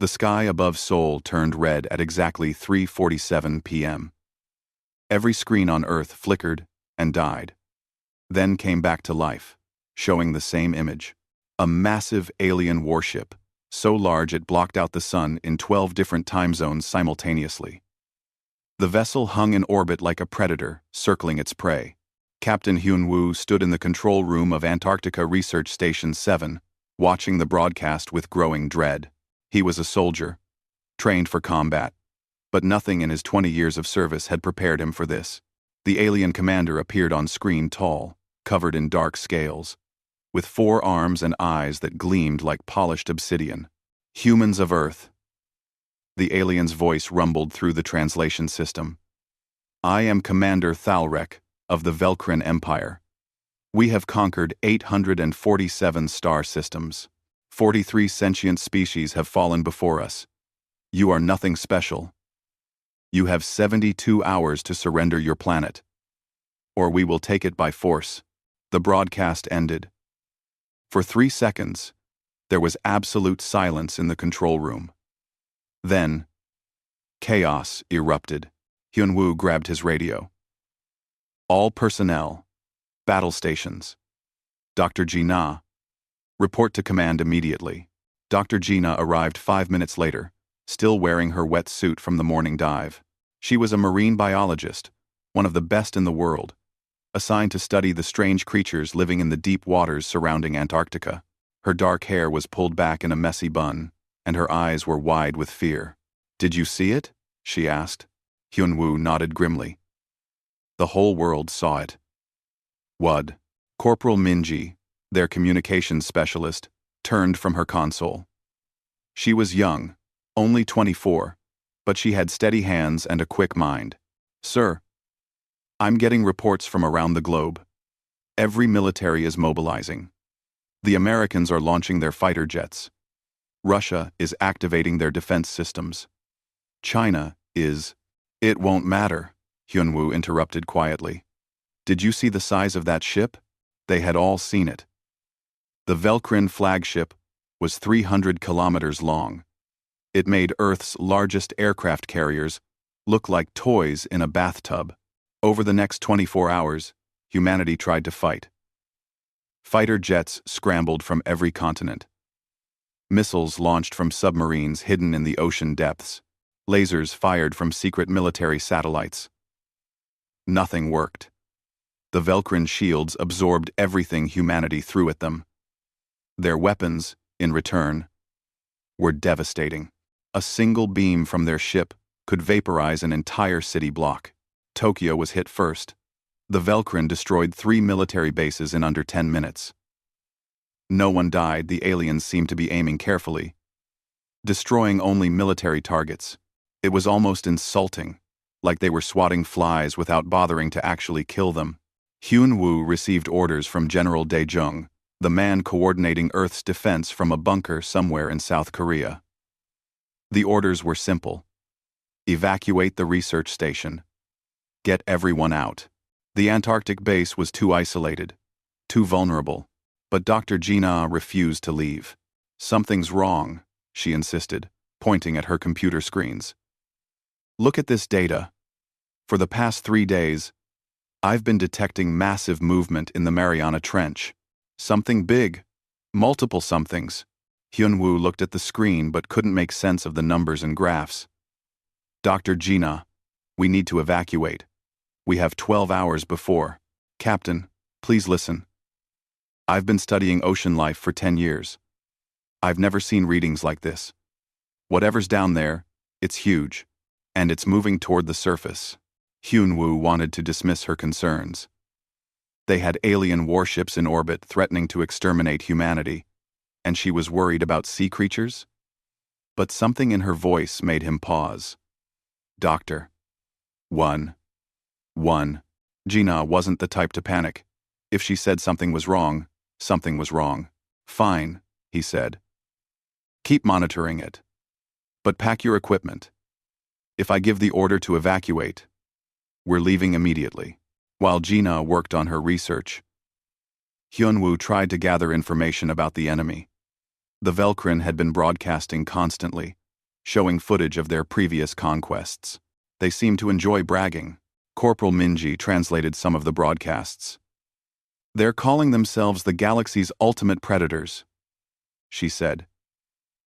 The sky above Seoul turned red at exactly 3:47 p.m. Every screen on Earth flickered and died, then came back to life, showing the same image. A massive alien warship, so large it blocked out the sun in 12 different time zones simultaneously. The vessel hung in orbit like a predator, circling its prey. Captain Hyun-woo stood in the control room of Antarctica Research Station 7, watching the broadcast with growing dread. He was a soldier, trained for combat, but nothing in his 20 years of service had prepared him for this. The alien commander appeared on screen tall, covered in dark scales, with 4 arms and eyes that gleamed like polished obsidian. Humans of Earth. The alien's voice rumbled through the translation system. I am Commander Thalrek of the Velkrin Empire. We have conquered 847 star systems. 43 sentient species have fallen before us. You are nothing special. You have 72 hours to surrender your planet, or we will take it by force. The broadcast ended. For 3 seconds, there was absolute silence in the control room. Then, chaos erupted. Hyun-woo grabbed his radio. All personnel, battle stations. Dr. Ji-na, report to command immediately. Dr. Ji-na arrived 5 minutes later, still wearing her wet suit from the morning dive. She was a marine biologist, one of the best in the world, assigned to study the strange creatures living in the deep waters surrounding Antarctica. Her dark hair was pulled back in a messy bun, and her eyes were wide with fear. Did you see it? She asked. Hyun-woo nodded grimly. The whole world saw it. Wud. Corporal Minji, their communications specialist, turned from her console. She was young, only 24, but she had steady hands and a quick mind. Sir, I'm getting reports from around the globe. Every military is mobilizing. The Americans are launching their fighter jets. Russia is activating their defense systems. China is... It won't matter, Hyun-woo interrupted quietly. Did you see the size of that ship? They had all seen it. The Velkrin flagship was 300 kilometers long. It made Earth's largest aircraft carriers look like toys in a bathtub. Over the next 24 hours, humanity tried to fight. Fighter jets scrambled from every continent. Missiles launched from submarines hidden in the ocean depths. Lasers fired from secret military satellites. Nothing worked. The Velkrin shields absorbed everything humanity threw at them. Their weapons, in return, were devastating. A single beam from their ship could vaporize an entire city block. Tokyo was hit first. The Velkrin destroyed 3 military bases in under 10 minutes. No one died. The aliens seemed to be aiming carefully, destroying only military targets. It was almost insulting, like they were swatting flies without bothering to actually kill them. Hyun-woo received orders from General Dae-jung, the man coordinating Earth's defense from a bunker somewhere in South Korea. The orders were simple. Evacuate the research station. Get everyone out. The Antarctic base was too isolated, too vulnerable, but Dr. Ji-na refused to leave. Something's wrong, she insisted, pointing at her computer screens. Look at this data. For the past 3 days, I've been detecting massive movement in the Mariana Trench. Something big. Multiple somethings. Hyun-woo looked at the screen but couldn't make sense of the numbers and graphs. Dr. Ji-na, we need to evacuate. We have 12 hours before. Captain, please listen. I've been studying ocean life for 10 years. I've never seen readings like this. Whatever's down there, it's huge, and it's moving toward the surface. Hyun-woo wanted to dismiss her concerns. They had alien warships in orbit threatening to exterminate humanity, and she was worried about sea creatures? But something in her voice made him pause. Doctor. One. Ji-na wasn't the type to panic. If she said something was wrong, something was wrong. Fine, he said. Keep monitoring it. But pack your equipment. If I give the order to evacuate, we're leaving immediately. While Ji-na worked on her research, Hyun-woo tried to gather information about the enemy. The Velkrin had been broadcasting constantly, showing footage of their previous conquests. They seemed to enjoy bragging. Corporal Minji translated some of the broadcasts. "They're calling themselves the galaxy's ultimate predators," she said,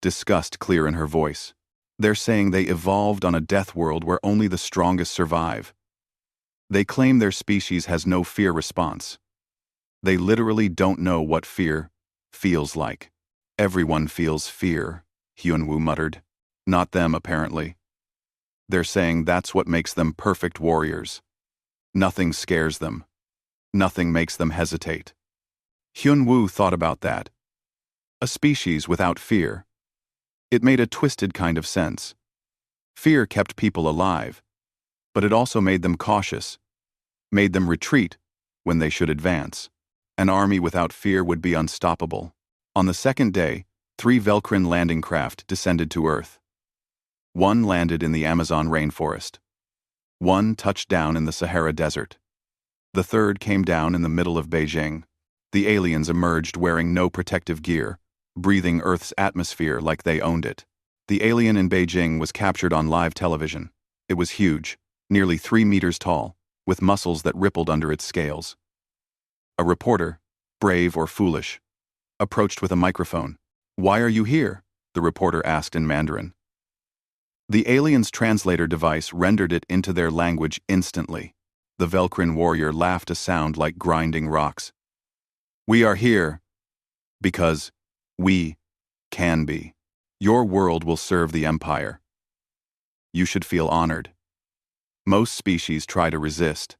disgust clear in her voice. "They're saying they evolved on a death world where only the strongest survive. They claim their species has no fear response. They literally don't know what fear feels like." "Everyone feels fear," Hyunwoo muttered. "Not them, apparently. They're saying that's what makes them perfect warriors. Nothing scares them. Nothing makes them hesitate." Hyunwoo thought about that. A species without fear. It made a twisted kind of sense. Fear kept people alive, but it also made them cautious, made them retreat when they should advance. An army without fear would be unstoppable. On the second day, 3 Velkrin landing craft descended to Earth. One landed in the Amazon rainforest. One touched down in the Sahara Desert. The third came down in the middle of Beijing. The aliens emerged wearing no protective gear, breathing Earth's atmosphere like they owned it. The alien in Beijing was captured on live television. It was huge, nearly 3 meters tall, with muscles that rippled under its scales. A reporter, brave or foolish, approached with a microphone. "Why are you here?" the reporter asked in Mandarin. The alien's translator device rendered it into their language instantly. The Velkrin warrior laughed a sound like grinding rocks. "We are here because we can be. Your world will serve the Empire. You should feel honored. Most species try to resist.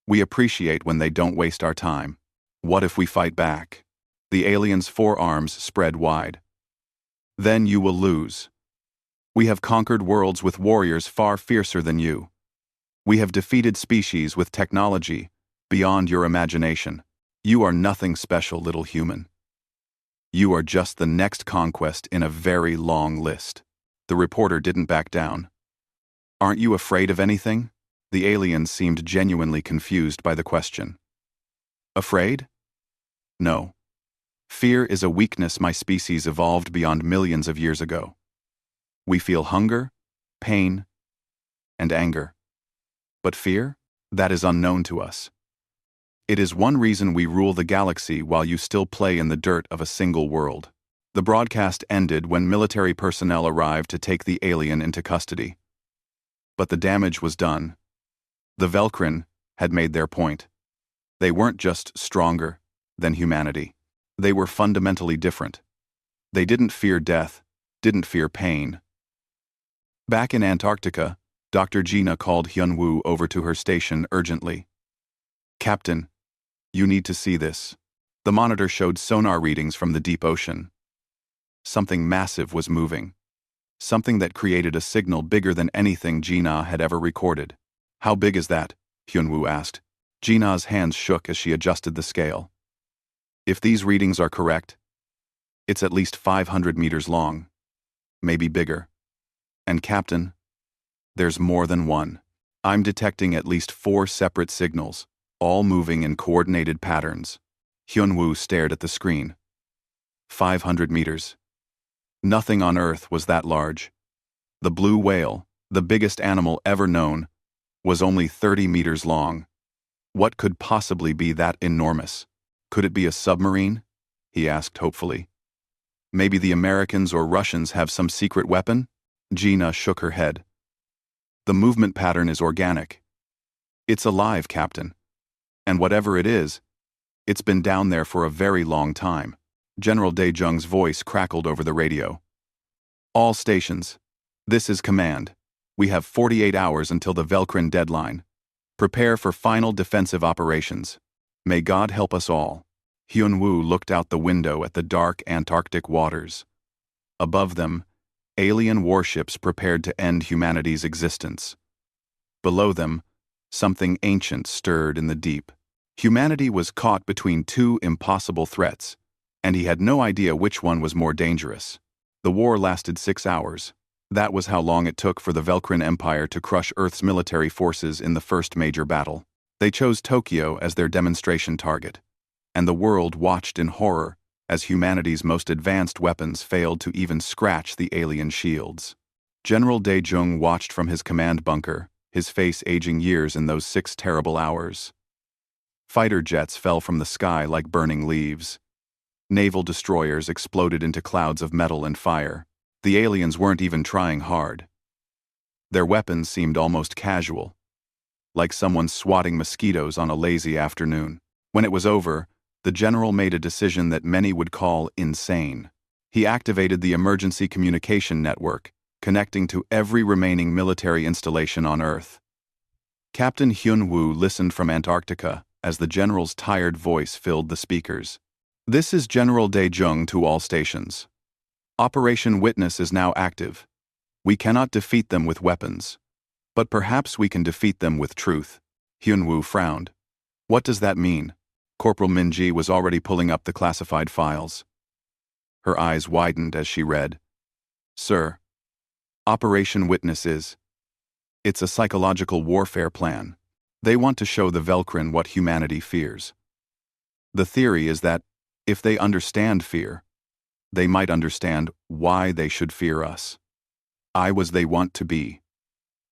We appreciate when they don't waste our time. What if we fight back?" The alien's forearms spread wide. "Then you will lose. We have conquered worlds with warriors far fiercer than you. We have defeated species with technology beyond your imagination. You are nothing special, little human. You are just the next conquest in a very long list." The reporter didn't back down. "Aren't you afraid of anything?" The alien seemed genuinely confused by the question. "Afraid? No. Fear is a weakness my species evolved beyond millions of years ago. We feel hunger, pain, and anger. But fear? That is unknown to us. It is one reason we rule the galaxy while you still play in the dirt of a single world." The broadcast ended when military personnel arrived to take the alien into custody. But the damage was done. The Velkrin had made their point. They weren't just stronger than humanity. They were fundamentally different. They didn't fear death, didn't fear pain. Back in Antarctica, Dr. Gina called Hyunwoo over to her station urgently. "Captain, you need to see this." The monitor showed sonar readings from the deep ocean. Something massive was moving. Something that created a signal bigger than anything Gina had ever recorded. "How big is that?" Hyunwoo asked. Gina's hands shook as she adjusted the scale. "If these readings are correct, it's at least 500 meters long. Maybe bigger. And Captain, there's more than one. I'm detecting at least 4 separate signals, all moving in coordinated patterns." Hyunwoo stared at the screen. 500 meters. Nothing on Earth was that large. The blue whale, the biggest animal ever known, was only 30 meters long. What could possibly be that enormous? Could it be a submarine? He asked hopefully. Maybe the Americans or Russians have some secret weapon? Gina shook her head. The movement pattern is organic. It's alive, Captain. And whatever it is, it's been down there for a very long time. General Daejung's voice crackled over the radio. "All stations. This is command. We have 48 hours until the Velkrin deadline. Prepare for final defensive operations. May God help us all." Hyunwoo looked out the window at the dark Antarctic waters. Above them, alien warships prepared to end humanity's existence. Below them, something ancient stirred in the deep. Humanity was caught between 2 impossible threats, and he had no idea which one was more dangerous. The war lasted 6 hours. That was how long it took for the Velkrin Empire to crush Earth's military forces in the first major battle. They chose Tokyo as their demonstration target, and the world watched in horror as humanity's most advanced weapons failed to even scratch the alien shields. General Dae-jung watched from his command bunker, his face aging years in those 6 terrible hours. Fighter jets fell from the sky like burning leaves. Naval destroyers exploded into clouds of metal and fire. The aliens weren't even trying hard. Their weapons seemed almost casual, like someone swatting mosquitoes on a lazy afternoon. When it was over, the general made a decision that many would call insane. He activated the emergency communication network, connecting to every remaining military installation on Earth. Captain Hyun-woo listened from Antarctica as the general's tired voice filled the speakers. This is General Dae-jung to all stations. Operation Witness is now active. We cannot defeat them with weapons, but perhaps we can defeat them with truth. Hyun-woo frowned. What does that mean? Corporal Min-ji was already pulling up the classified files. Her eyes widened as she read. Sir, Operation Witness is. It's a psychological warfare plan. They want to show the Velkrin what humanity fears. The theory is that, if they understand fear, they might understand why they should fear us. I was they want to be.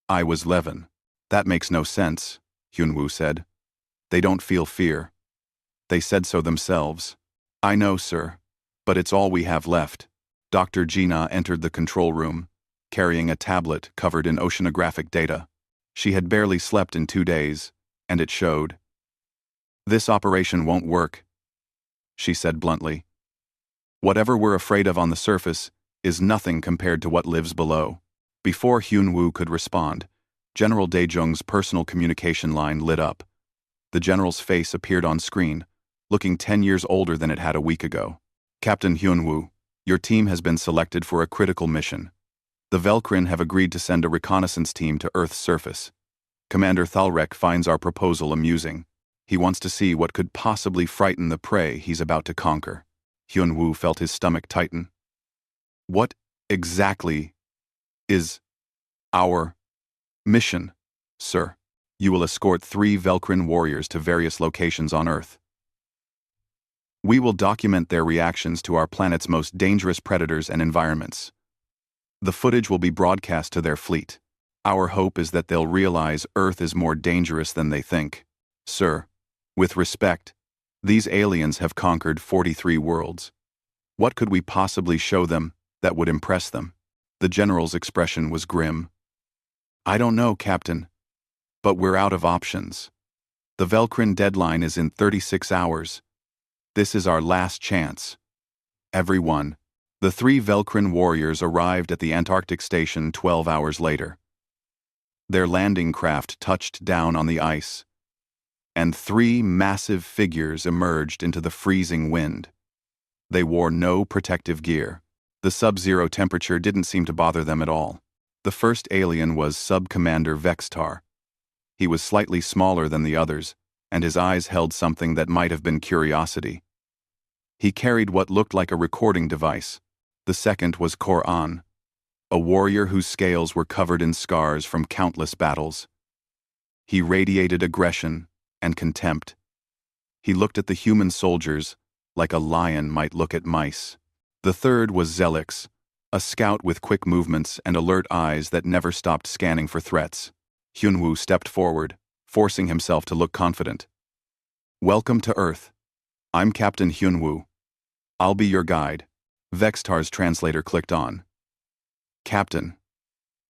I was Levin. That makes no sense, Hyun-woo said. They don't feel fear. They said so themselves. I know, sir, but it's all we have left. Dr. Gina entered the control room, carrying a tablet covered in oceanographic data. She had barely slept in 2 days, and it showed. This operation won't work, she said bluntly. Whatever we're afraid of on the surface is nothing compared to what lives below. Before Hyun-woo could respond, General Dae-jung's personal communication line lit up. The general's face appeared on screen, looking 10 years older than it had a week ago. Captain Hyun-woo, your team has been selected for a critical mission. The Velkrin have agreed to send a reconnaissance team to Earth's surface. Commander Thalrek finds our proposal amusing. He wants to see what could possibly frighten the prey he's about to conquer. Hyun-woo felt his stomach tighten. What exactly is our mission, sir? You will escort 3 Velkrin warriors to various locations on Earth. We will document their reactions to our planet's most dangerous predators and environments. The footage will be broadcast to their fleet. Our hope is that they'll realize Earth is more dangerous than they think. Sir, with respect, these aliens have conquered 43 worlds. What could we possibly show them that would impress them? The general's expression was grim. I don't know, Captain, but we're out of options. The Velkrin deadline is in 36 hours. This is our last chance. Everyone. The 3 Velkrin warriors arrived at the Antarctic station 12 hours later. Their landing craft touched down on the ice, and 3 massive figures emerged into the freezing wind. They wore no protective gear. The sub-zero temperature didn't seem to bother them at all. The first alien was Sub-Commander Vextar. He was slightly smaller than the others, and his eyes held something that might have been curiosity. He carried what looked like a recording device. The second was Koran, a warrior whose scales were covered in scars from countless battles. He radiated aggression and contempt. He looked at the human soldiers like a lion might look at mice. The third was Zelix, a scout with quick movements and alert eyes that never stopped scanning for threats. Hyun-woo stepped forward, forcing himself to look confident. Welcome to Earth. I'm Captain Hyun-woo. I'll be your guide. Vextar's translator clicked on. Captain,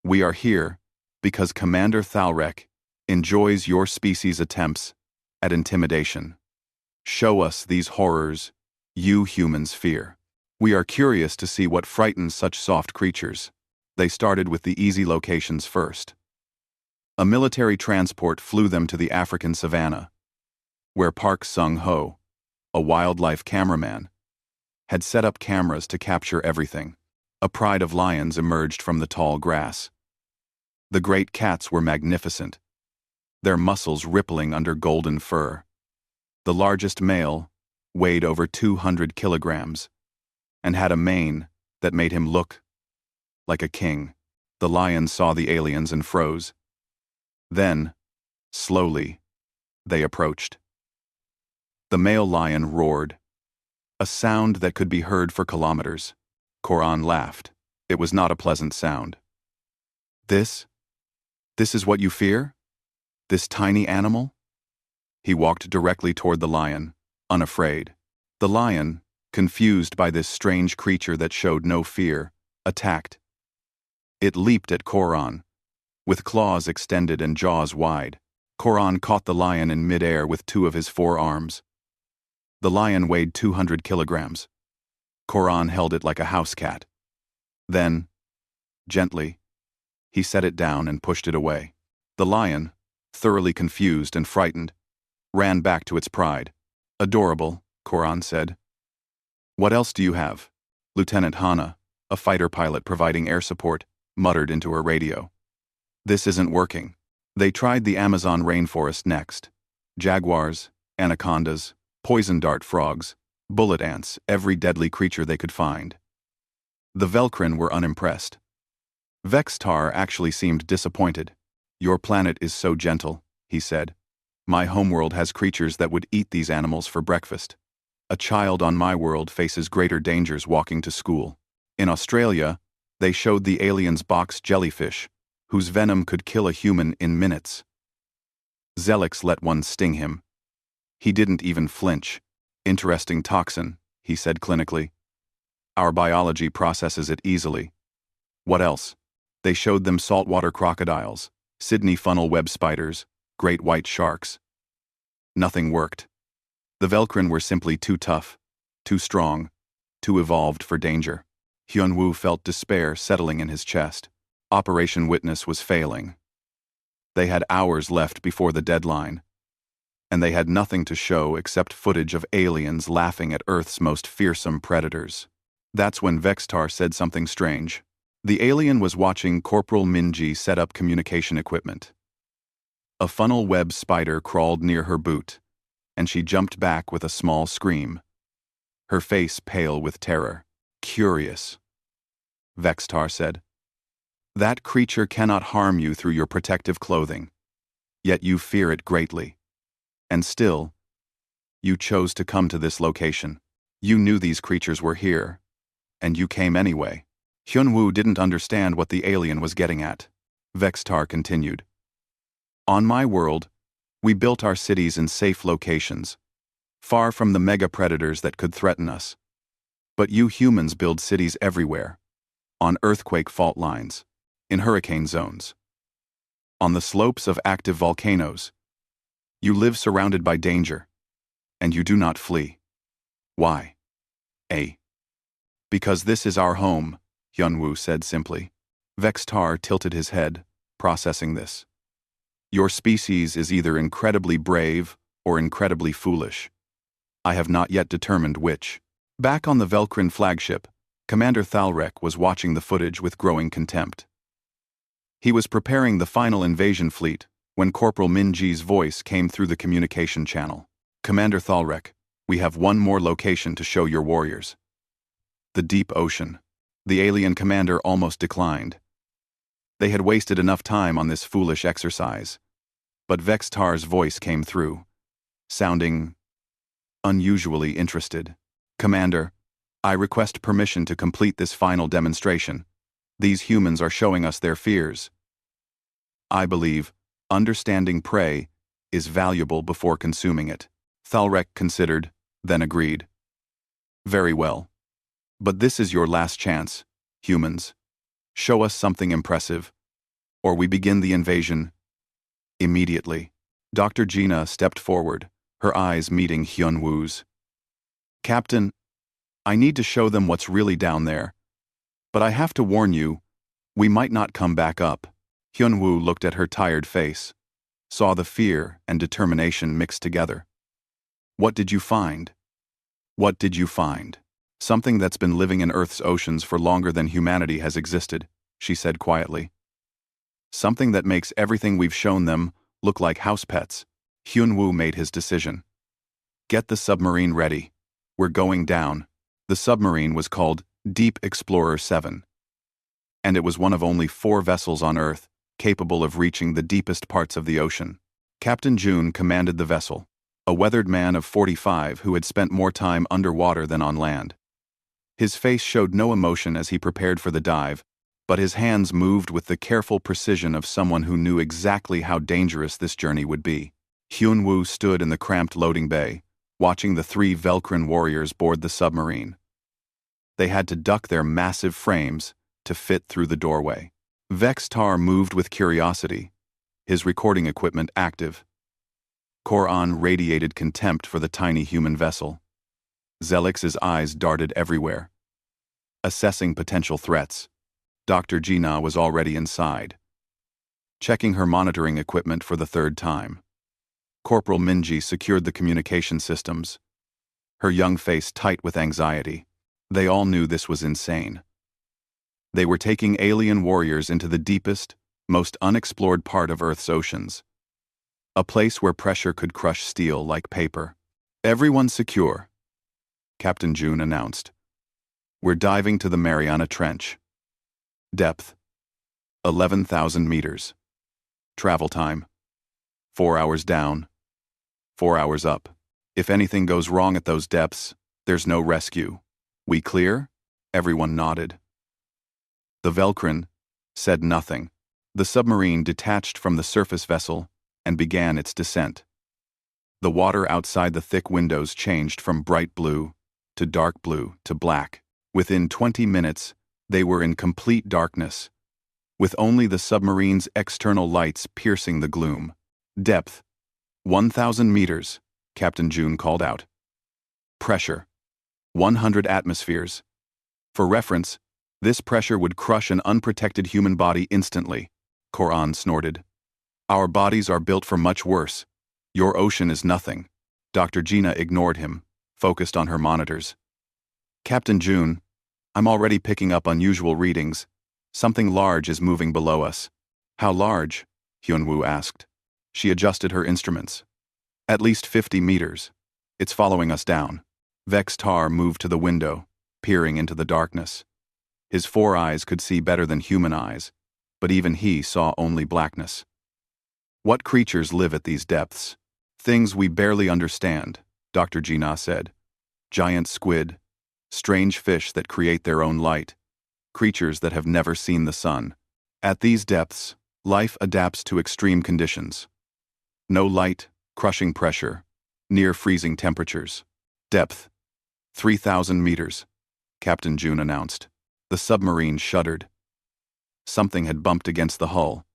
we are here because Commander Thalrek enjoys your species' attempts at intimidation. Show us these horrors you humans fear. We are curious to see what frightens such soft creatures. They started with the easy locations first. A military transport flew them to the African savannah, where Park Sung-ho, a wildlife cameraman, had set up cameras to capture everything. A pride of lions emerged from the tall grass. The great cats were magnificent, their muscles rippling under golden fur. The largest male weighed over 200 kilograms and had a mane that made him look like a king. The lions saw the aliens and froze. Then, slowly, they approached. The male lion roared, a sound that could be heard for kilometers. Koran laughed. It was not a pleasant sound. This? This is what you fear? This tiny animal? He walked directly toward the lion, unafraid. The lion, confused by this strange creature that showed no fear, attacked. It leaped at Koran, with claws extended and jaws wide. Koran caught the lion in midair with two of his forearms. The lion weighed 200 kilograms. Koran held it like a house cat. Then, gently, he set it down and pushed it away. The lion, thoroughly confused and frightened, ran back to its pride. Adorable, Koran said. What else do you have? Lieutenant Hana, a fighter pilot providing air support, muttered into her radio. This isn't working. They tried the Amazon rainforest next. Jaguars, anacondas, poison dart frogs, bullet ants, every deadly creature they could find. The Velcrin were unimpressed. Vextar actually seemed disappointed. Your planet is so gentle, he said. My homeworld has creatures that would eat these animals for breakfast. A child on my world faces greater dangers walking to school. In Australia, they showed the aliens box jellyfish, whose venom could kill a human in minutes. Zelix let one sting him. He didn't even flinch. Interesting toxin, he said clinically. Our biology processes it easily. What else? They showed them saltwater crocodiles, Sydney funnel web spiders, great white sharks. Nothing worked. The Velcrin were simply too tough, too strong, too evolved for danger. Hyunwoo felt despair settling in his chest. Operation Witness was failing. They had hours left before the deadline, and they had nothing to show except footage of aliens laughing at Earth's most fearsome predators. That's when Vextar said something strange. The alien was watching Corporal Minji set up communication equipment. A funnel web spider crawled near her boot, and she jumped back with a small scream, her face pale with terror. Curious, Vextar said. That creature cannot harm you through your protective clothing, yet you fear it greatly. And still, you chose to come to this location. You knew these creatures were here, and you came anyway. Hyunwoo didn't understand what the alien was getting at. Vextar continued. On my world, we built our cities in safe locations, far from the mega-predators that could threaten us. But you humans build cities everywhere, on earthquake fault lines, in hurricane zones, on the slopes of active volcanoes. You live surrounded by danger, and you do not flee. Why? Because this is our home, Hyunwoo said simply. Vextar tilted his head, processing this. Your species is either incredibly brave or incredibly foolish. I have not yet determined which. Back on the Velcrin flagship, Commander Thalrek was watching the footage with growing contempt. He was preparing the final invasion fleet when Corporal Minji's voice came through the communication channel. Commander Thalrek, we have one more location to show your warriors. The deep ocean. The alien commander almost declined. They had wasted enough time on this foolish exercise. But Vextar's voice came through, sounding unusually interested. Commander, I request permission to complete this final demonstration. These humans are showing us their fears. I believe understanding prey is valuable before consuming it. Thalrek considered, then agreed. Very well. But this is your last chance, humans. Show us something impressive, or we begin the invasion immediately. Dr. Gina stepped forward, her eyes meeting Hyunwoo's. Captain, I need to show them what's really down there. But I have to warn you, we might not come back up. Hyunwoo looked at her tired face, saw the fear and determination mixed together. What did you find? What did you find? Something that's been living in Earth's oceans for longer than humanity has existed, she said quietly. Something that makes everything we've shown them look like house pets. Hyunwoo made his decision. Get the submarine ready. We're going down. The submarine was called Deep Explorer 7. And it was one of only 4 vessels on Earth capable of reaching the deepest parts of the ocean. Captain June commanded the vessel, a weathered man of 45 who had spent more time underwater than on land. His face showed no emotion as he prepared for the dive, but his hands moved with the careful precision of someone who knew exactly how dangerous this journey would be. Hyun-woo stood in the cramped loading bay, watching the three Velcrin warriors board the submarine. They had to duck their massive frames to fit through the doorway. Vex-Tar moved with curiosity, his recording equipment active. Koran radiated contempt for the tiny human vessel. Zelix's eyes darted everywhere. Assessing potential threats, Dr. Gina was already inside, checking her monitoring equipment for the third time. Corporal Minji secured the communication systems, her young face tight with anxiety. They all knew this was insane. They were taking alien warriors into the deepest, most unexplored part of Earth's oceans. A place where pressure could crush steel like paper. "Everyone secure," Captain June announced. "We're diving to the Mariana Trench. Depth: 11,000 meters. Travel time: 4 hours down, 4 hours up. If anything goes wrong at those depths, there's no rescue. We clear?" Everyone nodded. The Velcrin said nothing. The submarine detached from the surface vessel and began its descent. The water outside the thick windows changed from bright blue to dark blue to black. Within 20 minutes, they were in complete darkness, with only the submarine's external lights piercing the gloom. "Depth: 1,000 meters, Captain June called out. "Pressure: 100 atmospheres. For reference, this pressure would crush an unprotected human body instantly," Koran snorted. "Our bodies are built for much worse. Your ocean is nothing." Dr. Gina ignored him, focused on her monitors. "Captain June, I'm already picking up unusual readings. Something large is moving below us." "How large?" Hyun-woo asked. She adjusted her instruments. "At least 50 meters. It's following us down." Vex-Tar moved to the window, peering into the darkness. His 4 eyes could see better than human eyes, but even he saw only blackness. "What creatures live at these depths?" "Things we barely understand," Dr. Gina said. "Giant squid, strange fish that create their own light, creatures that have never seen the sun. At these depths, life adapts to extreme conditions. No light, crushing pressure, near freezing temperatures. Depth: 3,000 meters, Captain June announced. The submarine shuddered. Something had bumped against the hull.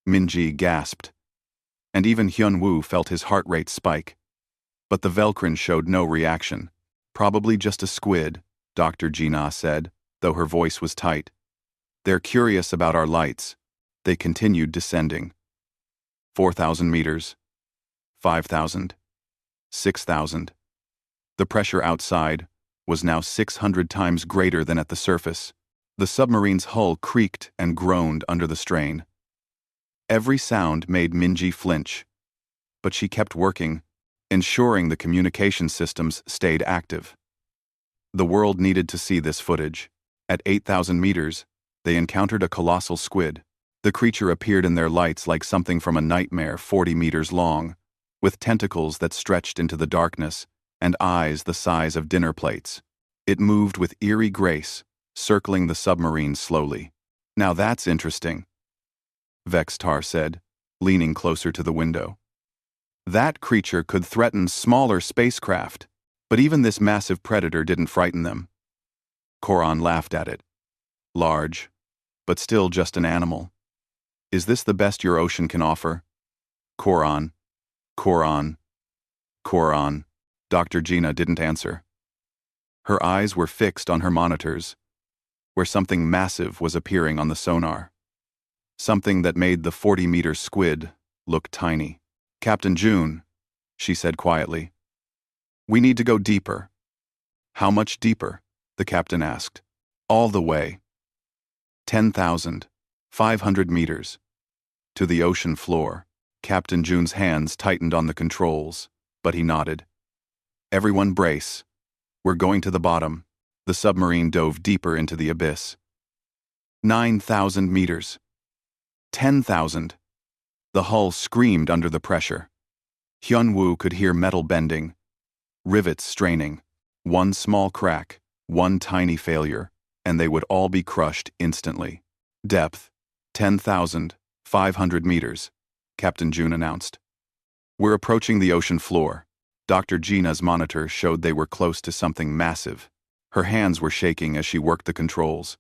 Minji gasped, and even Hyun-woo felt his heart rate spike. But the Velcrin showed no reaction. "Probably just a squid," Dr. Gina said, though her voice was tight. "They're curious about our lights." They continued descending. 4,000 meters, 5,000, 6,000. The pressure outside was now 600 times greater than at the surface. The submarine's hull creaked and groaned under the strain. Every sound made Minji flinch, but she kept working, ensuring the communication systems stayed active. The world needed to see this footage. At 8,000 meters, they encountered a colossal squid. The creature appeared in their lights like something from a nightmare 40 meters long, with tentacles that stretched into the darkness and eyes the size of dinner plates. It moved with eerie grace, circling the submarine slowly. "Now that's interesting," Vex-Tar said, leaning closer to the window. "That creature could threaten smaller spacecraft, but even this massive predator didn't frighten them." Koran laughed at it. "Large, but still just an animal. Is this the best your ocean can offer?" Koran, Koran, Koran. Dr. Gina didn't answer. Her eyes were fixed on her monitors, where something massive was appearing on the sonar. Something that made the 40-meter squid look tiny. "Captain June," she said quietly, "we need to go deeper." "How much deeper?" the captain asked. "All the way. 10,500 meters. To the ocean floor." Captain June's hands tightened on the controls, but he nodded. "Everyone brace. We're going to the bottom." The submarine dove deeper into the abyss. 9,000 meters. 10,000. The hull screamed under the pressure. Hyun-woo could hear metal bending, rivets straining. One small crack, one tiny failure, and they would all be crushed instantly. Depth, 10,500 meters, Captain June announced. We're approaching the ocean floor. Dr. Gina's monitor showed they were close to something massive. Her hands were shaking as she worked the controls.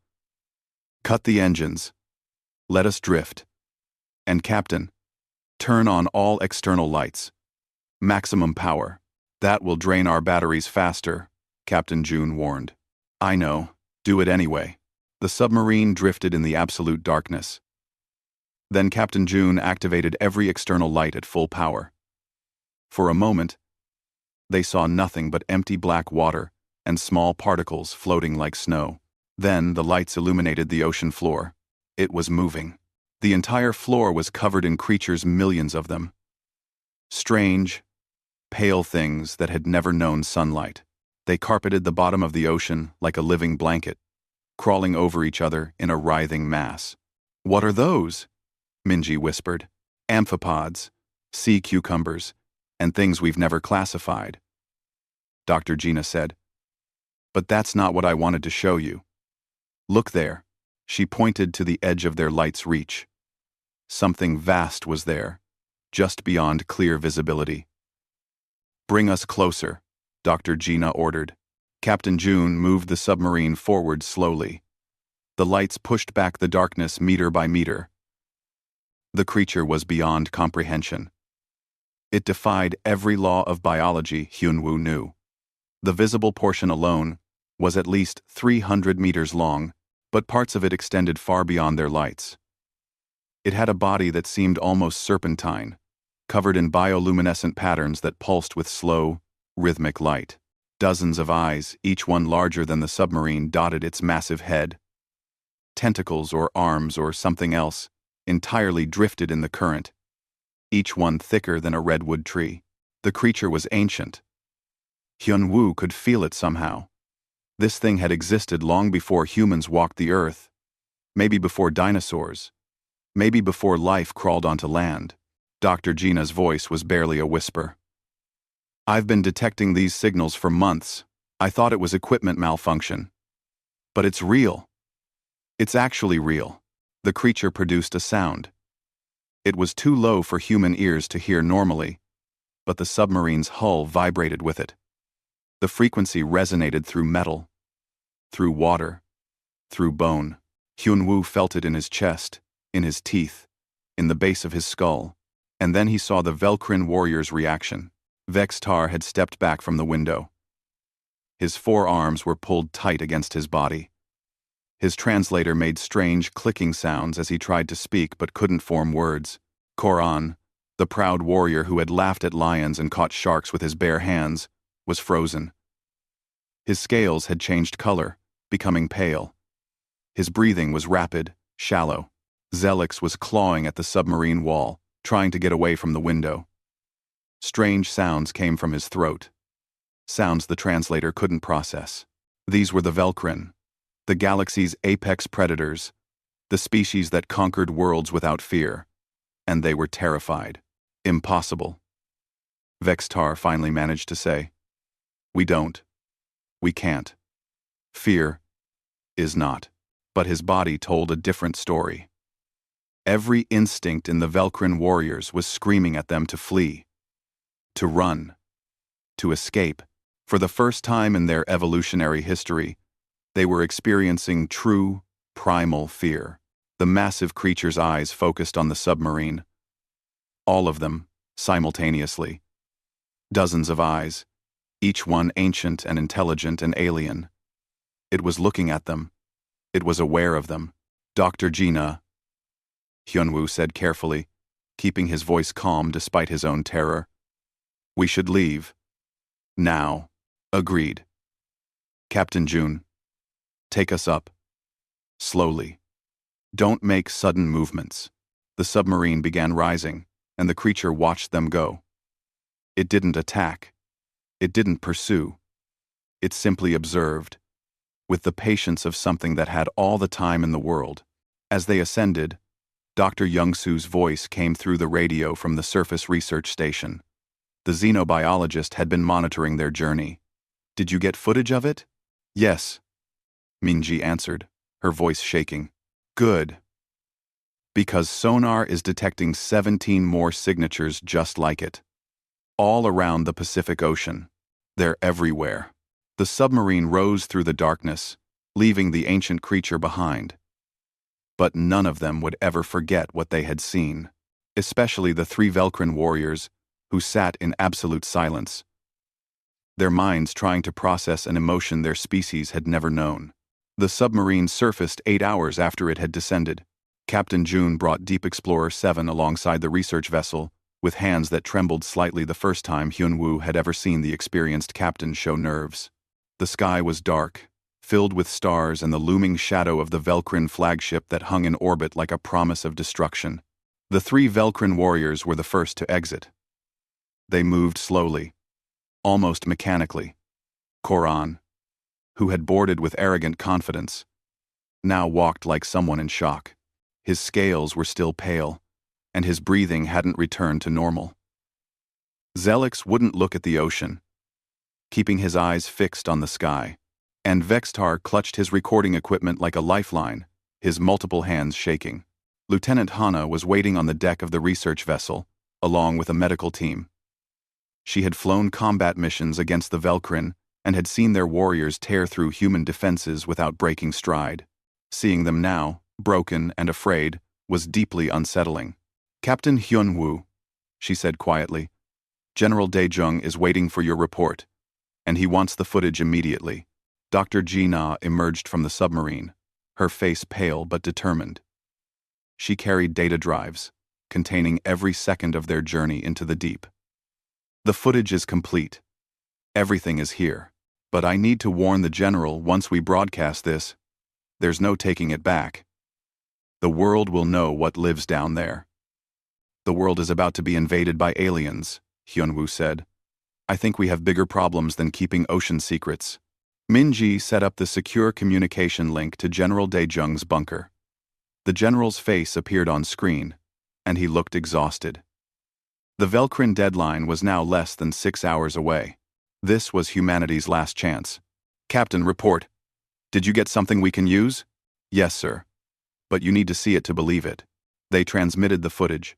Cut the engines. Let us drift. And Captain, turn on all external lights. Maximum power. That will drain our batteries faster, Captain June warned. I know. Do it anyway. The submarine drifted in the absolute darkness. Then Captain June activated every external light at full power. For a moment, they saw nothing but empty black water and small particles floating like snow. Then the lights illuminated the ocean floor. It was moving. The entire floor was covered in creatures, millions of them. Strange, pale things that had never known sunlight. They carpeted the bottom of the ocean like a living blanket, crawling over each other in a writhing mass. What are those? Minji whispered. Amphipods, sea cucumbers, and things we've never classified. Dr. Gina said. But that's not what I wanted to show you. Look there. She pointed to the edge of their light's reach. Something vast was there, just beyond clear visibility. Bring us closer, Dr. Gina ordered. Captain June moved the submarine forward slowly. The lights pushed back the darkness meter by meter. The creature was beyond comprehension. It defied every law of biology Hyunwoo knew. The visible portion alone was at least 300 meters long, but parts of it extended far beyond their lights. It had a body that seemed almost serpentine, covered in bioluminescent patterns that pulsed with slow, rhythmic light. Dozens of eyes, each one larger than the submarine, dotted its massive head. Tentacles or arms or something else entirely drifted in the current, each one thicker than a redwood tree. The creature was ancient. Hyunwoo could feel it somehow. This thing had existed long before humans walked the earth, maybe before dinosaurs, maybe before life crawled onto land. Dr. Gina's voice was barely a whisper. I've been detecting these signals for months. I thought it was equipment malfunction. But it's real. It's actually real. The creature produced a sound. It was too low for human ears to hear normally, but the submarine's hull vibrated with it. The frequency resonated through metal, through water, through bone. Hyunwoo felt it in his chest, in his teeth, in the base of his skull, and then he saw the Velkrin warrior's reaction. Vextar had stepped back from the window. His forearms were pulled tight against his body. His translator made strange clicking sounds as he tried to speak but couldn't form words. Koran, the proud warrior who had laughed at lions and caught sharks with his bare hands, was frozen. His scales had changed color, becoming pale. His breathing was rapid, shallow. Zelix was clawing at the submarine wall, trying to get away from the window. Strange sounds came from his throat. Sounds the translator couldn't process. These were the Velkrin, the galaxy's apex predators, the species that conquered worlds without fear. And they were terrified. Impossible. Vextar finally managed to say, We can't. Fear is not. But his body told a different story. Every instinct in the Velkrin warriors was screaming at them to flee, to run, to escape. For the first time in their evolutionary history, they were experiencing true, primal fear. The massive creature's eyes focused on the submarine. All of them, simultaneously. Dozens of eyes, each one ancient and intelligent and alien. It was looking at them. It was aware of them. Dr. Gina, Hyunwoo said carefully, keeping his voice calm despite his own terror. We should leave. Now. Agreed. Captain June, take us up. Slowly. Don't make sudden movements. The submarine began rising, and the creature watched them go. It didn't attack. It didn't pursue. It simply observed, with the patience of something that had all the time in the world. As they ascended, Dr. Youngsu's voice came through the radio from the surface research station. The xenobiologist had been monitoring their journey. Did you get footage of it? Yes, Minji answered, her voice shaking. Good. Because sonar is detecting 17 more signatures just like it. All around the Pacific Ocean. They're everywhere. The submarine rose through the darkness, leaving the ancient creature behind. But none of them would ever forget what they had seen, especially the three Velcrin warriors, who sat in absolute silence, their minds trying to process an emotion their species had never known. The submarine surfaced 8 hours after it had descended. Captain June brought Deep Explorer 7 alongside the research vessel, with hands that trembled slightly the first time Hyun-woo had ever seen the experienced captain show nerves. The sky was dark, filled with stars and the looming shadow of the Velcrin flagship that hung in orbit like a promise of destruction. The three Velcrin warriors were the first to exit. They moved slowly, almost mechanically. Koran, who had boarded with arrogant confidence, now walked like someone in shock. His scales were still pale, and his breathing hadn't returned to normal. Zelix wouldn't look at the ocean, keeping his eyes fixed on the sky, and Vextar clutched his recording equipment like a lifeline, his multiple hands shaking. Lieutenant Hana was waiting on the deck of the research vessel, along with a medical team. She had flown combat missions against the Velcrin and had seen their warriors tear through human defenses without breaking stride. Seeing them now, broken and afraid, was deeply unsettling. "Captain Hyun-woo," she said quietly, "General Daejung is waiting for your report, and he wants the footage immediately." Dr. Ji-na emerged from the submarine, her face pale but determined. She carried data drives, containing every second of their journey into the deep. "The footage is complete. Everything is here. But I need to warn the General once we broadcast this, there's no taking it back. The world will know what lives down there." "The world is about to be invaded by aliens," Hyun-woo said. "I think we have bigger problems than keeping ocean secrets." Min-ji set up the secure communication link to General Daejung's bunker. The general's face appeared on screen, and he looked exhausted. The Velcrin deadline was now less than 6 hours away. This was humanity's last chance. "Captain, report. Did you get something we can use?" "Yes, sir. But you need to see it to believe it." They transmitted the footage.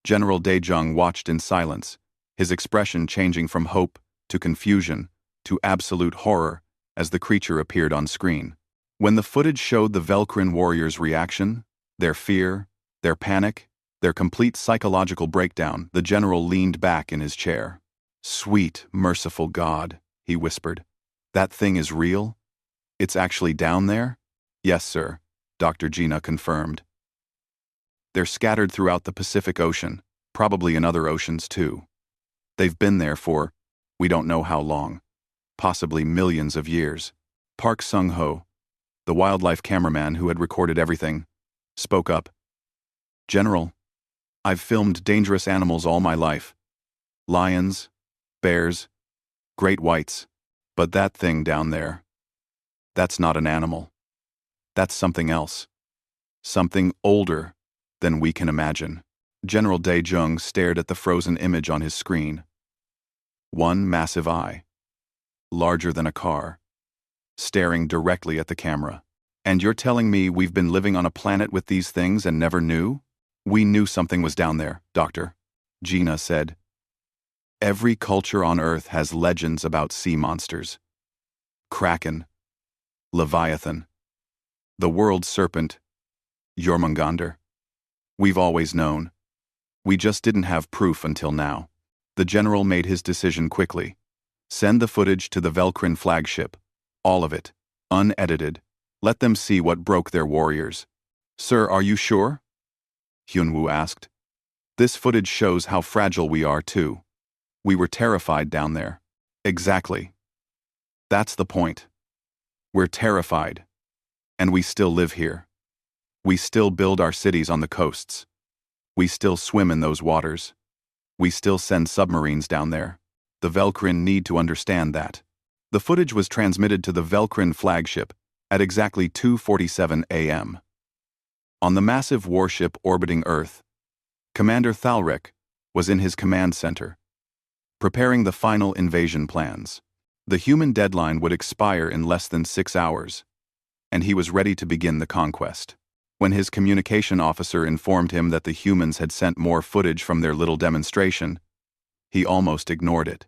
General Daejung watched in silence, his expression changing from hope to confusion to absolute horror as the creature appeared on screen. When the footage showed the Velcrin warriors' reaction, their fear, their panic, their complete psychological breakdown, the general leaned back in his chair. "Sweet, merciful God," he whispered. "That thing is real? It's actually down there?" "Yes, sir," Dr. Ji-na confirmed. "They're scattered throughout the Pacific Ocean, probably in other oceans too. They've been there for, we don't know how long, possibly millions of years." Park Sung-ho, the wildlife cameraman who had recorded everything, spoke up. "General, I've filmed dangerous animals all my life. Lions, bears, great whites. But that thing down there, that's not an animal. That's something else. Something older than we can imagine." General Daejung stared at the frozen image on his screen. One massive eye, larger than a car, staring directly at the camera. "And you're telling me we've been living on a planet with these things and never knew?" "We knew something was down there, Doctor," Gina said. "Every culture on Earth has legends about sea monsters. Kraken, Leviathan, the world serpent, Jormungandr. We've always known. We just didn't have proof until now." The general made his decision quickly. "Send the footage to the Velcrin flagship. All of it. Unedited. Let them see what broke their warriors." "Sir, are you sure?" Hyun-woo asked. "This footage shows how fragile we are too. We were terrified down there." "Exactly. That's the point. We're terrified. And we still live here. We still build our cities on the coasts. We still swim in those waters. We still send submarines down there. The Velcrin need to understand that." The footage was transmitted to the Velcrin flagship at exactly 2:47 a.m. On the massive warship orbiting Earth, Commander Thalrek was in his command center, preparing the final invasion plans. The human deadline would expire in less than 6 hours, and he was ready to begin the conquest. When his communication officer informed him that the humans had sent more footage from their little demonstration, he almost ignored it.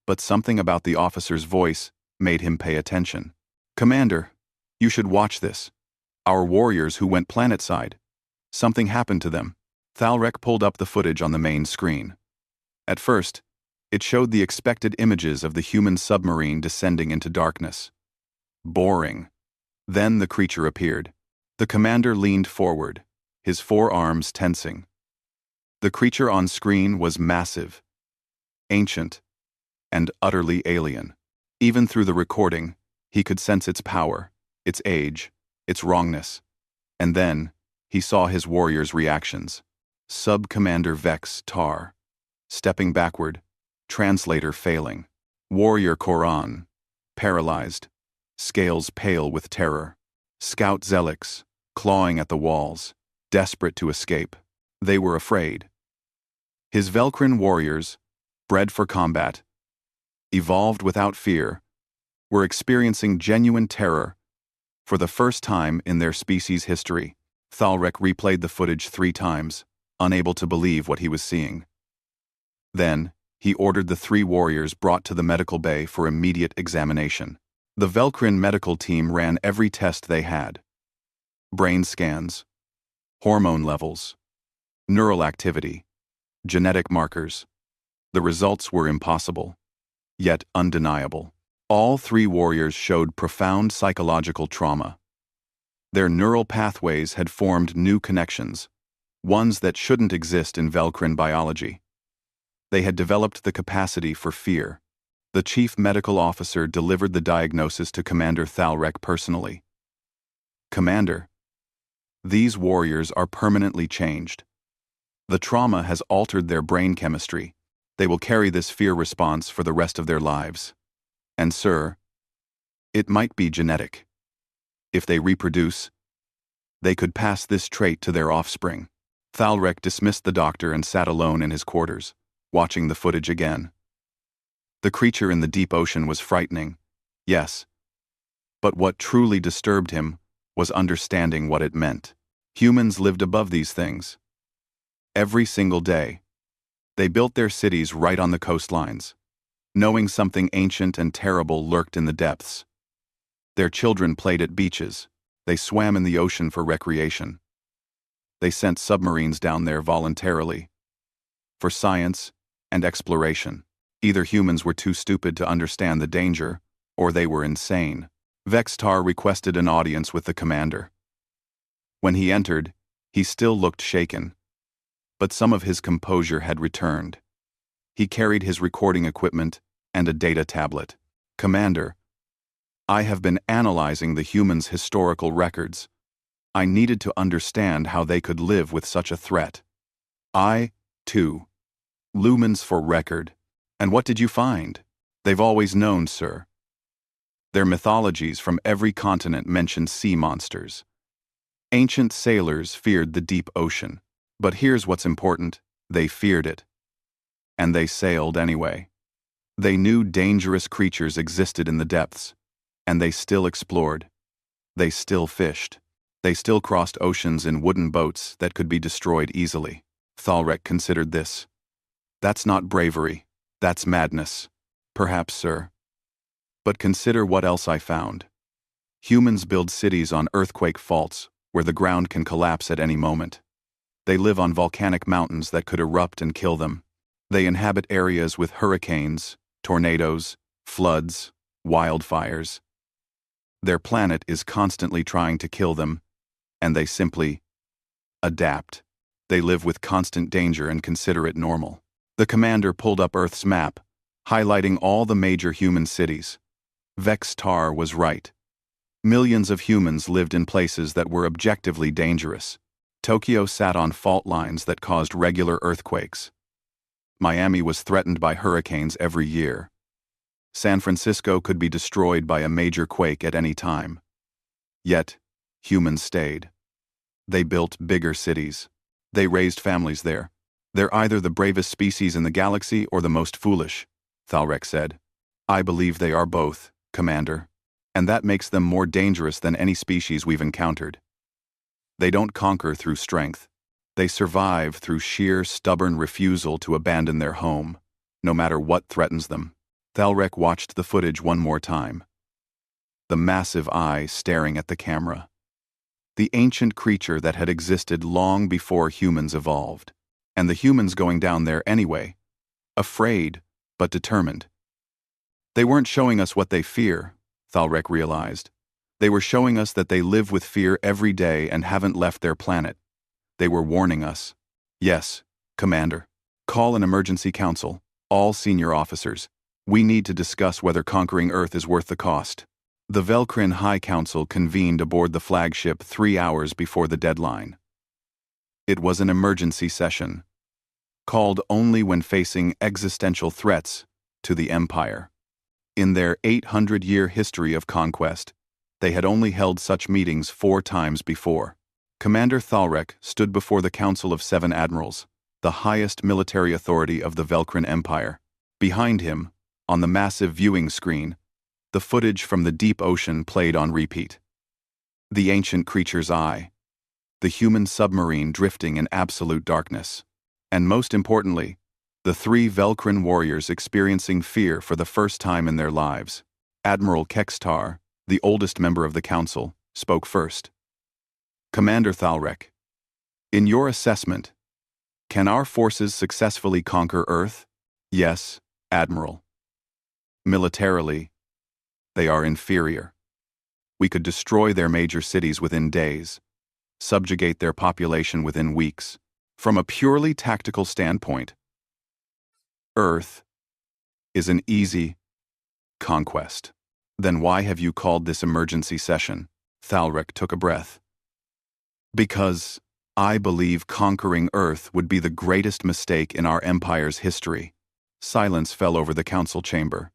But something about the officer's voice made him pay attention. "Commander, you should watch this. Our warriors who went planetside. Something happened to them." Thalrek pulled up the footage on the main screen. At first, it showed the expected images of the human submarine descending into darkness. Boring. Then the creature appeared. The commander leaned forward, his forearms tensing. The creature on screen was massive, ancient, and utterly alien. Even through the recording, he could sense its power, its age, its wrongness. And then, he saw his warriors' reactions. Sub-Commander Vex Tar, stepping backward, translator failing. Warrior Koran, paralyzed, scales pale with terror. Scout Zelix, clawing at the walls, desperate to escape. They were afraid. His Velcrin warriors, bred for combat, evolved without fear, were experiencing genuine terror for the first time in their species' history. Thalrek replayed the footage 3 times, unable to believe what he was seeing. Then, he ordered the 3 warriors brought to the medical bay for immediate examination. The Velcrin medical team ran every test they had. Brain scans, hormone levels, neural activity, genetic markers. The results were impossible, yet undeniable. All 3 warriors showed profound psychological trauma. Their neural pathways had formed new connections, ones that shouldn't exist in Velcrin biology. They had developed the capacity for fear. The chief medical officer delivered the diagnosis to Commander Thalrek personally. "Commander, these warriors are permanently changed. The trauma has altered their brain chemistry. They will carry this fear response for the rest of their lives. And sir, it might be genetic. If they reproduce, they could pass this trait to their offspring." Thalrek dismissed the doctor and sat alone in his quarters, watching the footage again. The creature in the deep ocean was frightening, yes. But what truly disturbed him was understanding what it meant. Humans lived above these things. Every single day, they built their cities right on the coastlines, knowing something ancient and terrible lurked in the depths. Their children played at beaches. They swam in the ocean for recreation. They sent submarines down there voluntarily, for science and exploration. Either humans were too stupid to understand the danger, or they were insane. Vextar requested an audience with the commander. When he entered, he still looked shaken, but some of his composure had returned. He carried his recording equipment and a data tablet. "Commander, I have been analyzing the humans' historical records. I needed to understand how they could live with such a threat. Too. Lumens for record. And what did you find?" "They've always known, sir. Their mythologies from every continent mention sea monsters. Ancient sailors feared the deep ocean. But here's what's important, they feared it. And they sailed anyway. They knew dangerous creatures existed in the depths, and they still explored. They still fished. They still crossed oceans in wooden boats that could be destroyed easily." Thalrek considered this. "That's not bravery. That's madness. Perhaps, sir. But consider what else I found. Humans build cities on earthquake faults where the ground can collapse at any moment. They live on volcanic mountains that could erupt and kill them. They inhabit areas with hurricanes, tornadoes, floods, wildfires. Their planet is constantly trying to kill them, and they simply adapt. They live with constant danger and consider it normal." The commander pulled up Earth's map, highlighting all the major human cities. Vextar was right. Millions of humans lived in places that were objectively dangerous. Tokyo sat on fault lines that caused regular earthquakes. Miami was threatened by hurricanes every year. San Francisco could be destroyed by a major quake at any time. Yet, humans stayed. They built bigger cities. They raised families there. "They're either the bravest species in the galaxy or the most foolish," Thalrek said. "I believe they are both, Commander. And that makes them more dangerous than any species we've encountered." They don't conquer through strength. They survive through sheer, stubborn refusal to abandon their home, no matter what threatens them. Thalrek watched the footage one more time. The massive eye staring at the camera. The ancient creature that had existed long before humans evolved. And the humans going down there anyway. Afraid, but determined. They weren't showing us what they fear, Thalrek realized. They were showing us that they live with fear every day and haven't left their planet. They were warning us. Yes, Commander. Call an emergency council, all senior officers. We need to discuss whether conquering Earth is worth the cost. The Velkrin High Council convened aboard the flagship 3 hours before the deadline. It was an emergency session, called only when facing existential threats to the Empire. In their 800-year history of conquest, they had only held such meetings 4 times before. Commander Thalrek stood before the Council of 7 Admirals, the highest military authority of the Velkrin Empire. Behind him, on the massive viewing screen, the footage from the deep ocean played on repeat. The ancient creature's eye, the human submarine drifting in absolute darkness, and most importantly, the 3 Velkrin warriors experiencing fear for the first time in their lives. Admiral Kextar, the oldest member of the council, spoke first. Commander Thalrek, in your assessment, can our forces successfully conquer Earth? Yes, Admiral. Militarily, they are inferior. We could destroy their major cities within days, subjugate their population within weeks. From a purely tactical standpoint, Earth is an easy conquest. Then why have you called this emergency session? Thalrek took a breath. Because I believe conquering Earth would be the greatest mistake in our empire's history. Silence fell over the council chamber.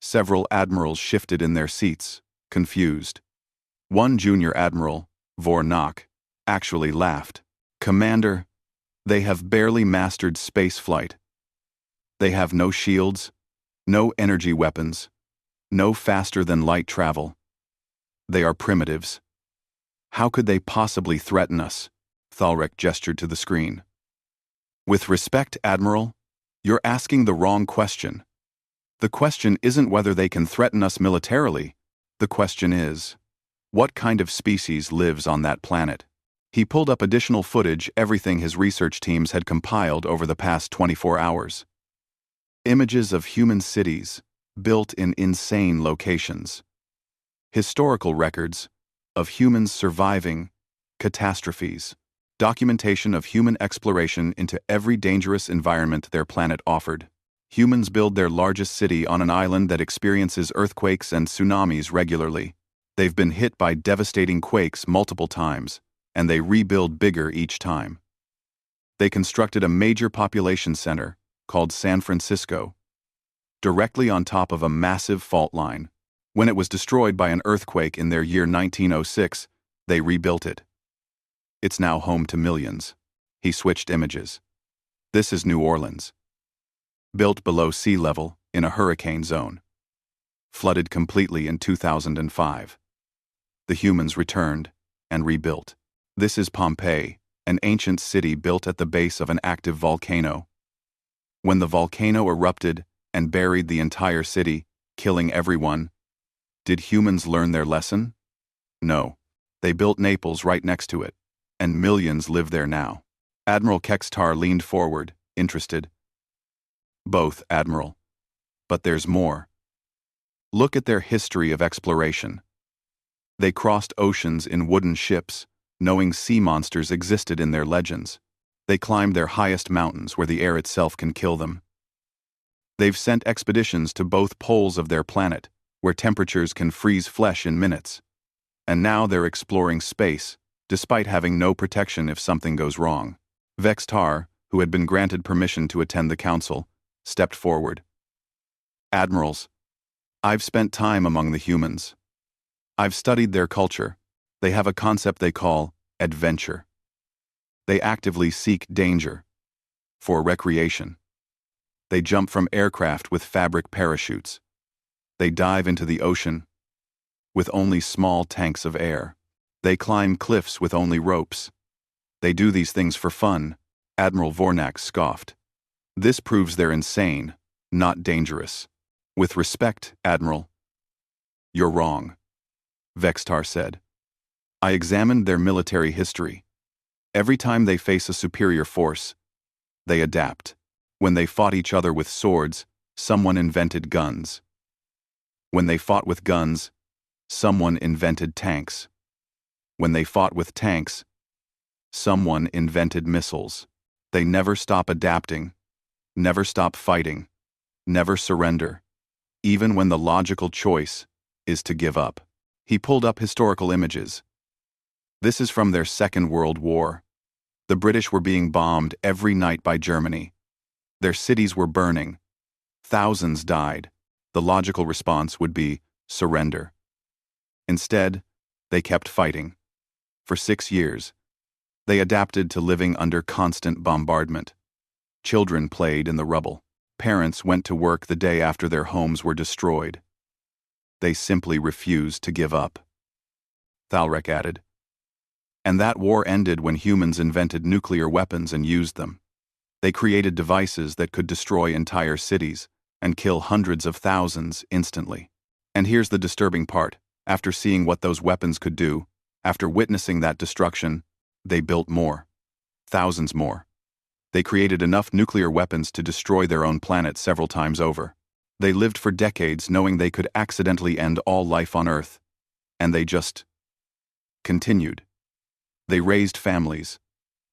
Several admirals shifted in their seats, confused. One junior admiral, Vornak, actually laughed. Commander, they have barely mastered spaceflight. They have no shields, no energy weapons, no faster-than-light travel. They are primitives. How could they possibly threaten us? Thalrek gestured to the screen. With respect, Admiral, you're asking the wrong question. The question isn't whether they can threaten us militarily. The question is, what kind of species lives on that planet? He pulled up additional footage, everything his research teams had compiled over the past 24 hours. Images of human cities, built in insane locations. Historical records of humans surviving catastrophes. Documentation of human exploration into every dangerous environment their planet offered. Humans build their largest city on an island that experiences earthquakes and tsunamis regularly. They've been hit by devastating quakes multiple times, and they rebuild bigger each time. They constructed a major population center, called San Francisco, directly on top of a massive fault line. When it was destroyed by an earthquake in their year 1906, they rebuilt it. It's now home to millions. He switched images. This is New Orleans. Built below sea level, in a hurricane zone. Flooded completely in 2005. The humans returned and rebuilt. This is Pompeii, an ancient city built at the base of an active volcano. When the volcano erupted and buried the entire city, killing everyone, did humans learn their lesson? No. They built Naples right next to it, and millions live there now. Admiral Kextar leaned forward, interested. Both, Admiral. But there's more. Look at their history of exploration. They crossed oceans in wooden ships, knowing sea monsters existed in their legends. They climbed their highest mountains where the air itself can kill them. They've sent expeditions to both poles of their planet, where temperatures can freeze flesh in minutes. And now they're exploring space, despite having no protection if something goes wrong. Vextar, who had been granted permission to attend the council, stepped forward. Admirals, I've spent time among the humans. I've studied their culture. They have a concept they call adventure. They actively seek danger for recreation. They jump from aircraft with fabric parachutes. They dive into the ocean with only small tanks of air. They climb cliffs with only ropes. They do these things for fun, Admiral Vornak scoffed. This proves they're insane, not dangerous. With respect, Admiral. You're wrong, Vextar said. I examined their military history. Every time they face a superior force, they adapt. When they fought each other with swords, someone invented guns. When they fought with guns, someone invented tanks. When they fought with tanks, someone invented missiles. They never stop adapting, never stop fighting, never surrender, even when the logical choice is to give up. He pulled up historical images. This is from their Second World War. The British were being bombed every night by Germany. Their cities were burning. Thousands died. The logical response would be surrender. Instead, they kept fighting. For 6 years, they adapted to living under constant bombardment. Children played in the rubble. Parents went to work the day after their homes were destroyed. They simply refused to give up. Thalrek added. And that war ended when humans invented nuclear weapons and used them. They created devices that could destroy entire cities and kill hundreds of thousands instantly. And here's the disturbing part. After seeing what those weapons could do, after witnessing that destruction, they built more. Thousands more. They created enough nuclear weapons to destroy their own planet several times over. They lived for decades knowing they could accidentally end all life on Earth. And they just continued. They raised families.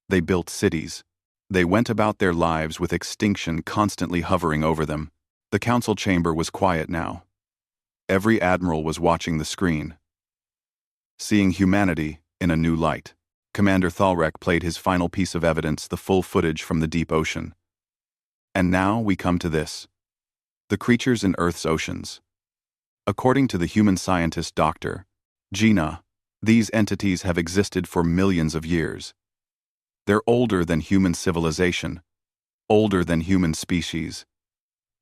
They built cities. They went about their lives with extinction constantly hovering over them. The council chamber was quiet now. Every admiral was watching the screen, seeing humanity in a new light. Commander Thalrek played his final piece of evidence, the full footage from the deep ocean. And now we come to this. The creatures in Earth's oceans. According to the human scientist Dr. Gina, these entities have existed for millions of years. They're older than human civilization, older than human species.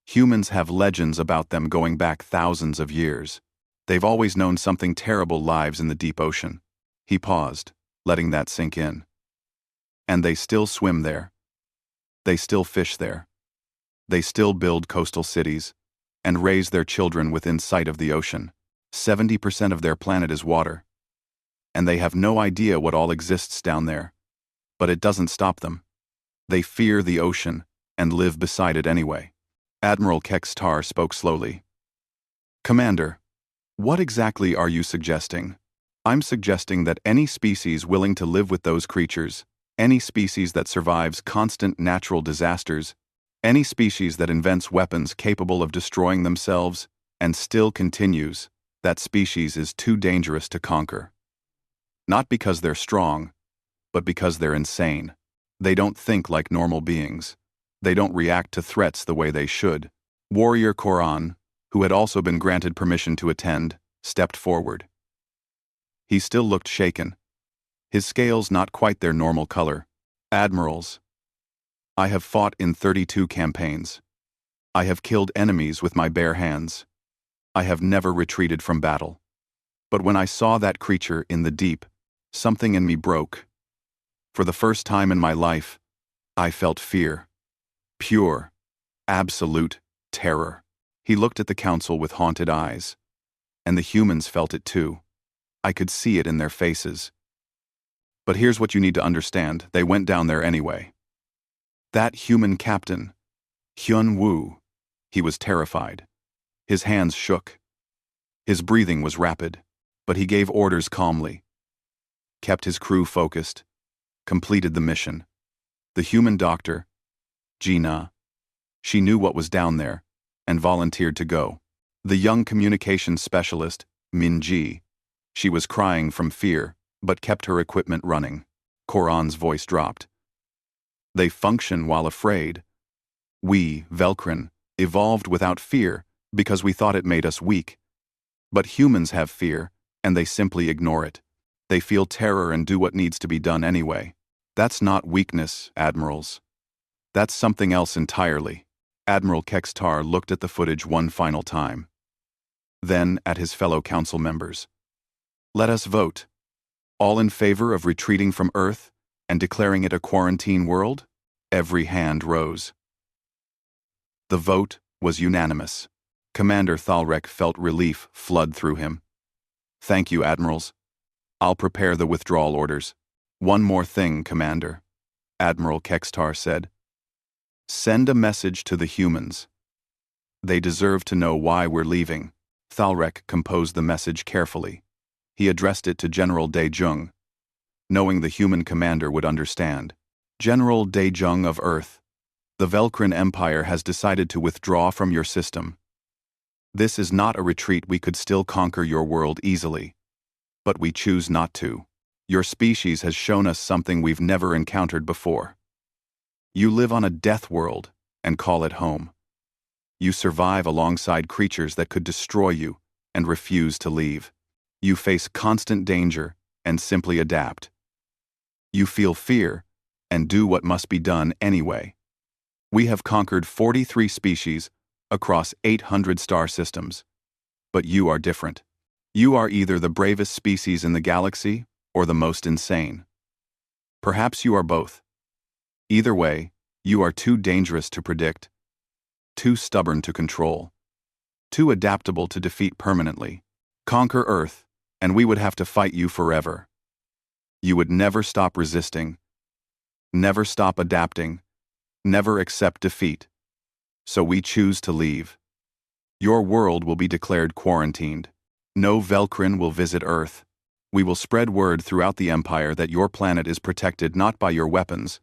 Humans have legends about them going back thousands of years. They've always known something terrible lives in the deep ocean. He paused, letting that sink in. And they still swim there. They still fish there. They still build coastal cities and raise their children within sight of the ocean. 70% of their planet is water. And they have no idea what all exists down there. But it doesn't stop them. They fear the ocean and live beside it anyway. Admiral Kextar spoke slowly. Commander, what exactly are you suggesting? I'm suggesting that any species willing to live with those creatures, any species that survives constant natural disasters, any species that invents weapons capable of destroying themselves and still continues, that species is too dangerous to conquer. Not because they're strong, but because they're insane. They don't think like normal beings. They don't react to threats the way they should. Warrior Koran, who had also been granted permission to attend, stepped forward. He still looked shaken, his scales not quite their normal color. Admirals, I have fought in 32 campaigns. I have killed enemies with my bare hands. I have never retreated from battle. But when I saw that creature in the deep, something in me broke. For the first time in my life, I felt fear. Pure, absolute terror. He looked at the council with haunted eyes. And the humans felt it too. I could see it in their faces. But here's what you need to understand. They went down there anyway. That human captain, Hyun Woo, he was terrified. His hands shook. His breathing was rapid, but he gave orders calmly. Kept his crew focused. Completed the mission. The human doctor, Gina, she knew what was down there and volunteered to go. The young communications specialist, Min Ji, she was crying from fear, but kept her equipment running. Koran's voice dropped. They function while afraid. We, Velkrin, evolved without fear because we thought it made us weak. But humans have fear, and they simply ignore it. They feel terror and do what needs to be done anyway. That's not weakness, admirals. That's something else entirely. Admiral Kextar looked at the footage one final time. Then at his fellow council members. Let us vote. All in favor of retreating from Earth and declaring it a quarantine world? Every hand rose. The vote was unanimous. Commander Thalrek felt relief flood through him. Thank you, Admirals. I'll prepare the withdrawal orders. One more thing, Commander, Admiral Kextar said. Send a message to the humans. They deserve to know why we're leaving. Thalrek composed the message carefully. He addressed it to General Daejung, knowing the human commander would understand. General Daejung of Earth, the Velkrin Empire has decided to withdraw from your system. This is not a retreat. We could still conquer your world easily. But we choose not to. Your species has shown us something we've never encountered before. You live on a death world and call it home. You survive alongside creatures that could destroy you and refuse to leave. You face constant danger and simply adapt. You feel fear and do what must be done anyway. We have conquered 43 species across 800 star systems. But you are different. You are either the bravest species in the galaxy or the most insane. Perhaps you are both. Either way, you are too dangerous to predict, too stubborn to control, too adaptable to defeat permanently. Conquer Earth, and we would have to fight you forever. You would never stop resisting, never stop adapting, never accept defeat. So we choose to leave. Your world will be declared quarantined. No Velkrin will visit Earth. We will spread word throughout the Empire that your planet is protected not by your weapons,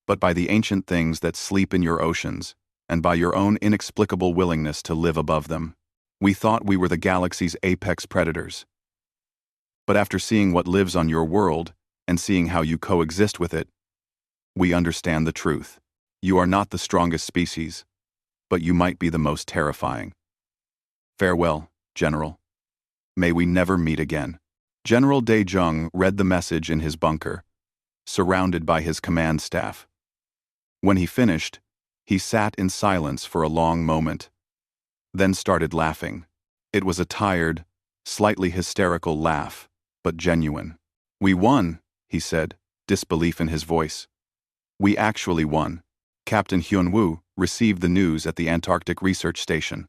but by the ancient things that sleep in your oceans, and by your own inexplicable willingness to live above them. We thought we were the galaxy's apex predators. But after seeing what lives on your world, and seeing how you coexist with it, we understand the truth. You are not the strongest species, but you might be the most terrifying. Farewell, General. May we never meet again. General Daejung read the message in his bunker, surrounded by his command staff. When he finished, he sat in silence for a long moment, then started laughing. It was a tired, slightly hysterical laugh, but genuine. We won, he said, disbelief in his voice. We actually won. Captain Hyunwoo received the news at the Antarctic Research Station.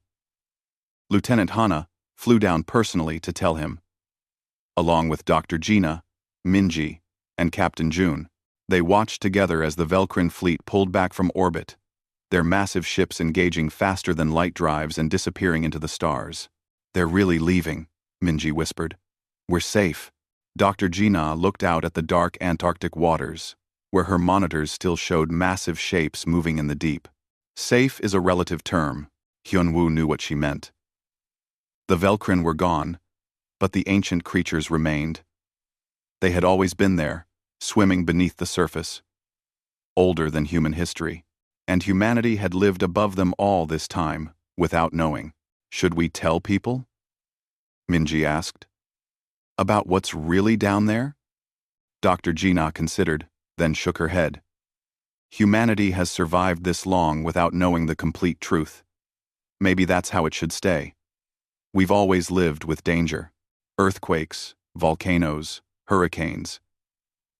Lieutenant Hana flew down personally to tell him. Along with Dr. Gina, Minji, and Captain June, they watched together as the Velkrin fleet pulled back from orbit, their massive ships engaging faster than light drives and disappearing into the stars. They're really leaving, Minji whispered. We're safe. Dr. Gina looked out at the dark Antarctic waters, where her monitors still showed massive shapes moving in the deep. Safe is a relative term. Hyunwoo knew what she meant. The Velkrin were gone, but the ancient creatures remained. They had always been there, swimming beneath the surface, older than human history, and humanity had lived above them all this time, without knowing. Should we tell people? Minji asked. About what's really down there? Dr. Gina considered, then shook her head. Humanity has survived this long without knowing the complete truth. Maybe that's how it should stay. We've always lived with danger. Earthquakes, volcanoes, hurricanes.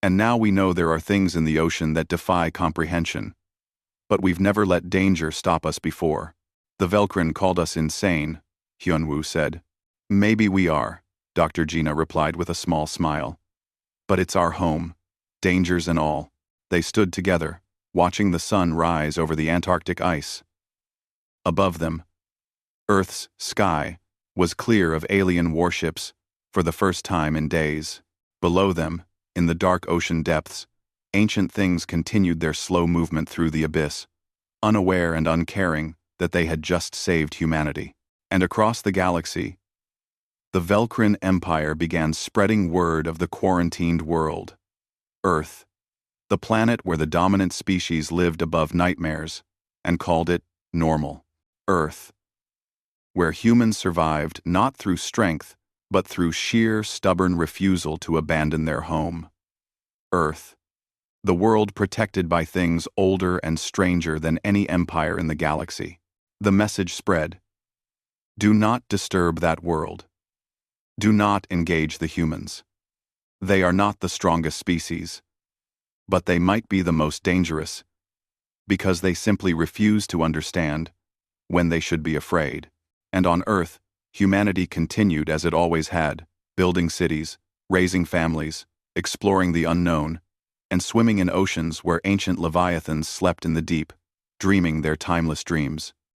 And now we know there are things in the ocean that defy comprehension. But we've never let danger stop us before. The Velkrin called us insane, Hyunwoo said. Maybe we are, Dr. Gina replied with a small smile. But it's our home, dangers and all. They stood together, watching the sun rise over the Antarctic ice. Above them, Earth's sky was clear of alien warships for the first time in days. Below them, in the dark ocean depths, ancient things continued their slow movement through the abyss, unaware and uncaring that they had just saved humanity. And across the galaxy, the Velkrin Empire began spreading word of the quarantined world. Earth, the planet where the dominant species lived above nightmares, and called it normal. Earth, where humans survived not through strength, but through sheer, stubborn refusal to abandon their home. Earth, the world protected by things older and stranger than any empire in the galaxy. The message spread. Do not disturb that world. Do not engage the humans. They are not the strongest species, but they might be the most dangerous, because they simply refuse to understand when they should be afraid. And on Earth, humanity continued as it always had, building cities, raising families, exploring the unknown, and swimming in oceans where ancient leviathans slept in the deep, dreaming their timeless dreams.